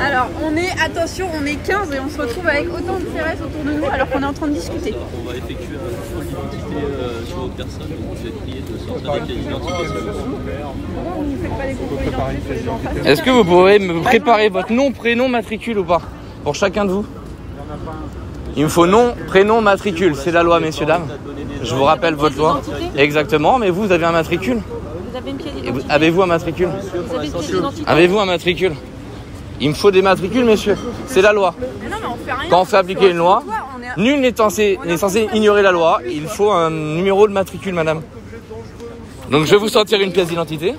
Alors, attention, on est 15 et on se retrouve avec autant de CRS autour de nous alors qu'on est en train de discuter. On va effectuer un contrôle d'identité sur votre personne, donc vous êtes prié de sortir des pièces d'identité. Pourquoi vous ne faites pas les contrôles d'identité sur les gens en face? Est-ce que vous pourrez me préparer votre nom, prénom, matricule ou pas? Pour chacun de vous. Il me faut nom, prénom, matricule. C'est la loi, messieurs, dames. Je vous rappelle votre loi. Exactement, mais vous avez un matricule? Vous avez une pièce d'identité? Avez-vous un matricule? Vous avez une pièce d'identité? Avez-vous un matricule? Il me faut des matricules, messieurs. C'est la loi. Mais non, mais on fait rien. Quand on fait appliquer une loi, nul n'est censé ignorer la loi. Il faut un numéro de matricule, madame. Donc je vais vous sortir une pièce d'identité.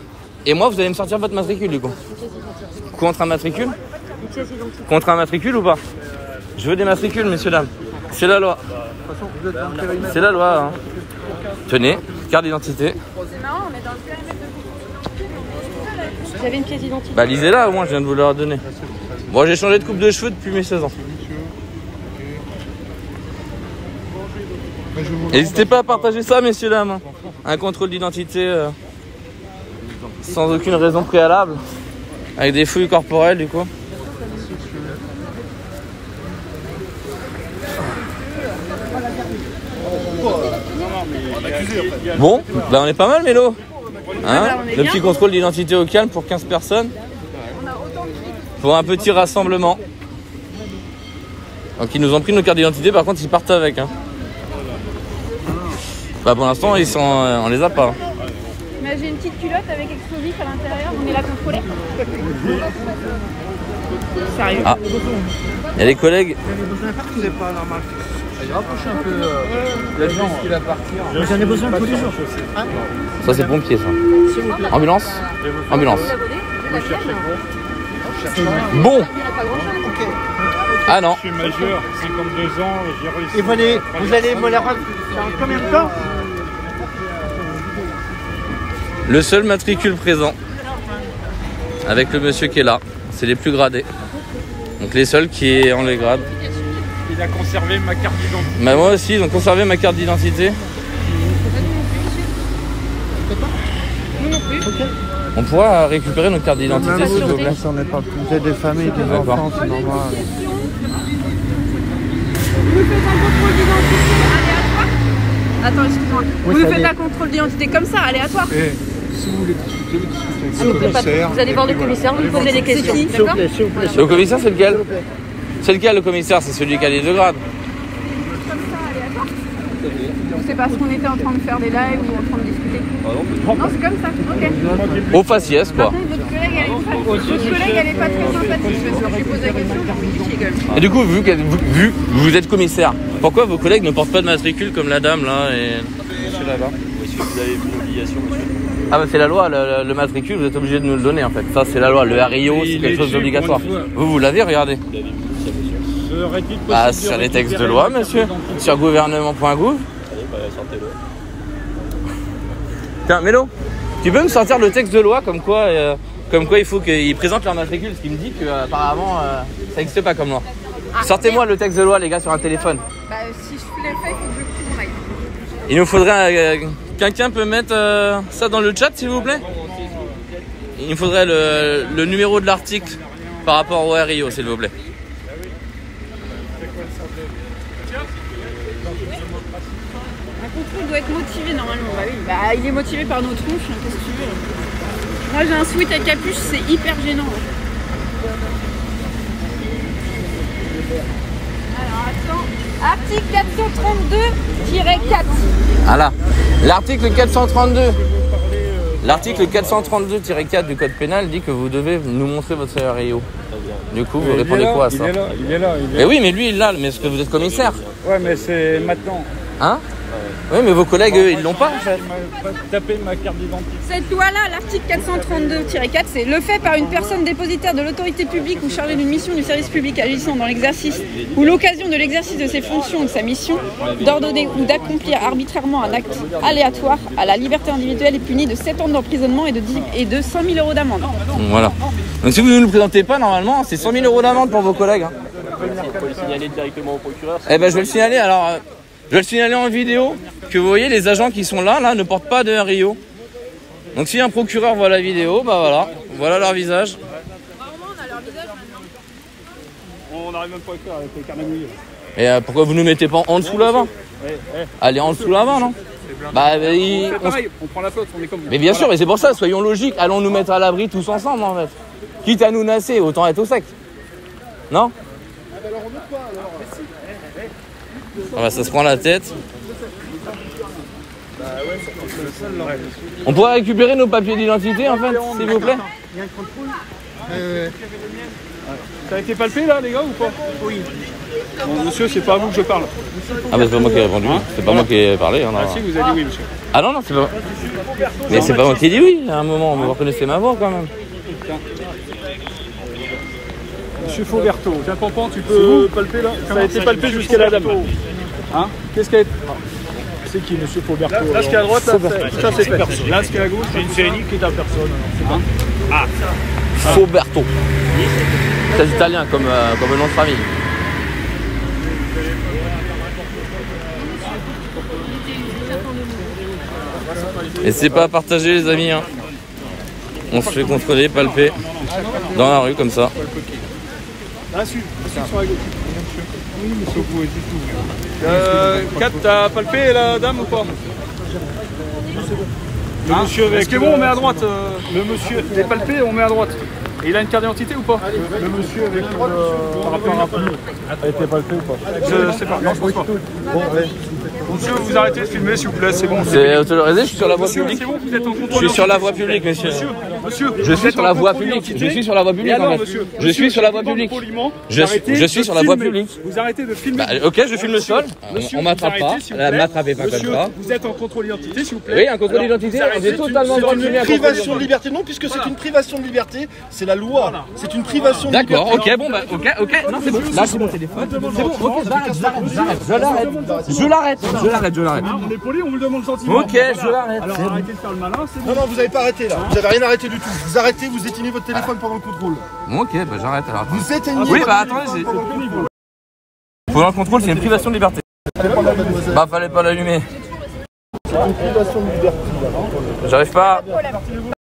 Et moi, vous allez me sortir votre matricule, du coup. Contre un matricule? Contre un matricule ou pas? Je veux des matricules, messieurs, dames. C'est la loi. C'est la loi. Hein. Tenez, carte d'identité. C'est marrant, mais dans le périmètre de... J'avais une pièce d'identité. Bah lisez-la, au moins, je viens de vous la donner. Bon, j'ai changé de coupe de cheveux depuis mes 16 ans. N'hésitez pas à partager ça, messieurs, dames. Un contrôle d'identité sans aucune raison préalable. Avec des fouilles corporelles, du coup. Bon, bah on est pas mal, Mélo. Hein, le petit contrôle d'identité au calme pour 15 personnes. Pour un petit rassemblement. Donc ils nous ont pris nos cartes d'identité, par contre ils partent avec. Hein. Bah pour l'instant ils sont, on les a pas. Hein. Mais j'ai une petite culotte avec explosif à l'intérieur, vous venez la contrôler? Sérieux? Ah, il y a les collègues. Rapprochez un peu la gens qui va partir. J'en ai besoin tous les jours. Ça c'est pompier ça. Ambulance. Ambulance. Bon. Ah non. Je suis majeur, 52 ans, j'ai réussi. Et vous allez me la rendre dans combien de temps? Le seul matricule présent. Avec le monsieur qui est là. C'est les plus gradés. Donc les seuls qui ont les grades. Il a conservé ma carte d'identité. Bah moi aussi, ils ont conservé ma carte d'identité. On pourra récupérer nos cartes d'identité s'il vous plaît. On n'est pas plus des familles, des enfants, c'est normal. Vous nous faites un contrôle d'identité aléatoire? Attends, excuse-moi. Vous nous faites un contrôle d'identité comme ça, aléatoire? Si vous voulez discuter, vous discutez avec le commissaire. Vous allez voir le commissaire, vous lui posez des questions. D'accord? Le commissaire c'est lequel? C'est lequel le commissaire? C'est celui qui a les 2 grades. Comme ça, aléatoire? C'est parce qu'on était en train de faire des lives ou en train de discuter? Non, c'est comme ça, ok. Au faciès quoi. Par contre, votre collègue, elle est pas très sympathique parce que je lui pose la question, je gueule. Et du coup, vu que vous êtes commissaire, pourquoi vos collègues ne portent pas de matricule comme la dame là et monsieur là-bas? Est-ce que vous avez une obligation, monsieur? Ah bah c'est la loi, le matricule, vous êtes obligé de nous le donner en fait. Ça c'est la loi, le RIO c'est quelque chose d'obligatoire. Vous l'avez, regardez. Ah, sur les textes de loi, monsieur. Sur gouvernement.gouv. Allez, bah sortez-le. Tiens, Mélo, tu peux me sortir le texte de loi comme quoi il faut qu'ils présentent leur matricule, ce qui me dit qu'apparemment ça n'existe pas comme loi. Sortez-moi le texte de loi, les gars, sur un téléphone. Bah, si je le fais, il faut que je coupe mon mail. Il nous faudrait... quelqu'un peut mettre ça dans le chat, s'il vous plaît? Il nous faudrait le numéro de l'article par rapport au RIO, s'il vous plaît. Un contrôle doit être motivé normalement. Bah oui, bah il est motivé par nos tronches, hein, qu'est-ce que tu veux. Moi j'ai un sweat à capuche, c'est hyper gênant. Alors attends, article 432-4. Voilà. L'article 432. L'article 432-4 du code pénal dit que vous devez nous montrer votre RIO. Du coup, vous répondez quoi à ça? Il est là. Mais oui, mais lui, il l'a. Mais est-ce que vous êtes commissaire? Ouais, mais c'est maintenant. Hein? Oui, mais vos collègues, eux, ils l'ont pas, en fait. Il m'a tapé ma carte d'identité. Cette loi-là, l'article 432-4, c'est le fait par une personne dépositaire de l'autorité publique ou chargée d'une mission du service public agissant dans l'exercice ou l'occasion de l'exercice de ses fonctions ou de sa mission, d'ordonner ou d'accomplir arbitrairement un acte aléatoire à la liberté individuelle est puni de 7 ans d'emprisonnement et de 100 000 € d'amende. Voilà. Donc si vous ne nous le présentez pas, normalement, c'est 100 000 € d'amende pour vos collègues. Hein. Il faut le signaler directement au procureur. Eh ben, je vais le signaler. Alors, je vais le signaler en vidéo que vous voyez, les agents qui sont là, ne portent pas de RIO. Donc si un procureur voit la vidéo, bah voilà leur visage. Normalement, on a leur visage maintenant. On n'arrive même pas à le faire avec les carnets mouillés. Et pourquoi vous nous mettez pas en dessous là-bas? Allez en dessous là-bas, non? Bah, C'est pareil, on prend la flotte, on est comme vous. Mais bien sûr, et c'est pour ça, soyons logiques, allons nous mettre à l'abri tous ensemble en fait. Quitte à nous nasser, autant être au sec. Non? Ah bah, ça se prend la tête. On pourrait récupérer nos papiers d'identité en fait, s'il vous plaît? Ça a été palpé là les gars ou pas? Oui. Bon, monsieur, c'est pas à vous que je parle. Ah bah c'est pas moi qui ai répondu, c'est pas moi qui ai parlé. Hein, Ah si, vous avez dit oui monsieur. Ah non, non, c'est pas... Mais c'est pas moi qui ai dit oui à un moment, vous reconnaissez ma voix quand même. Monsieur Fauberto, tiens Pampan, tu peux palper là? Ça a été palpé jusqu'à la dame. Hein? Qu'est-ce qu'il y a? C'est qui monsieur Fauberto? Là ce qui est à droite, là, ça c'est fait. Là ce qui est à gauche, c'est une sérénique qui est à personne. Hein? Ah, Fauberto. C'est italien comme nom de famille. N'hésitez pas à partager les amis. Hein. On se fait contrôler, palper dans la rue comme ça. Là, sur la gauche. Oui, monsieur, vous pouvez tout. Kat, t'as palpé la dame ou pas? Le monsieur avec. Est-ce que bon, on met à droite? Le monsieur est palpé, on met à droite. Et il a une carte d'identité ou pas? Le monsieur avec par rapport à nous. A été palpé ou pas? Je sais pas, non, je pense pas. Bon, ouais. Monsieur, vous arrêtez de filmer s'il vous plaît, c'est bon. C'est autorisé, je suis sur la voie publique. C'est bon, vous êtes en contrôle. Je suis sur la voie publique, monsieur. Monsieur, je suis sur la voie publique. Je suis sur la voie publique en fait. Je suis sur la voie publique. Je suis sur la voie publique. Vous arrêtez de filmer. Bah, ok, je filme le sol. On m'attrape pas. M'attrapez pas comme ça. Vous êtes en contrôle d'identité, s'il vous plaît. Oui, un contrôle d'identité. On est totalement dans une privation de liberté. Non, puisque c'est une privation de liberté. C'est la loi. C'est une privation de liberté. D'accord, ok, bon, bah, ok. Non, c'est bon. Là, c'est mon téléphone. C'est bon, ok, j'arrête. Je l'arrête. On est poli, on vous le demande gentiment. Ok, je l'arrête. Alors arrêtez de faire le malin, c'est bon. Non, non, vous n'avez pas arrêté là. Vous n'avez rien arrêté du tout. Vous arrêtez, vous éteignez votre téléphone pendant le contrôle. Bon, ok, bah j'arrête alors. Vous éteignez. Oui, bah attendez, pendant le contrôle, c'est une privation de liberté. Bah, fallait pas l'allumer. C'est une privation de liberté. J'arrive pas.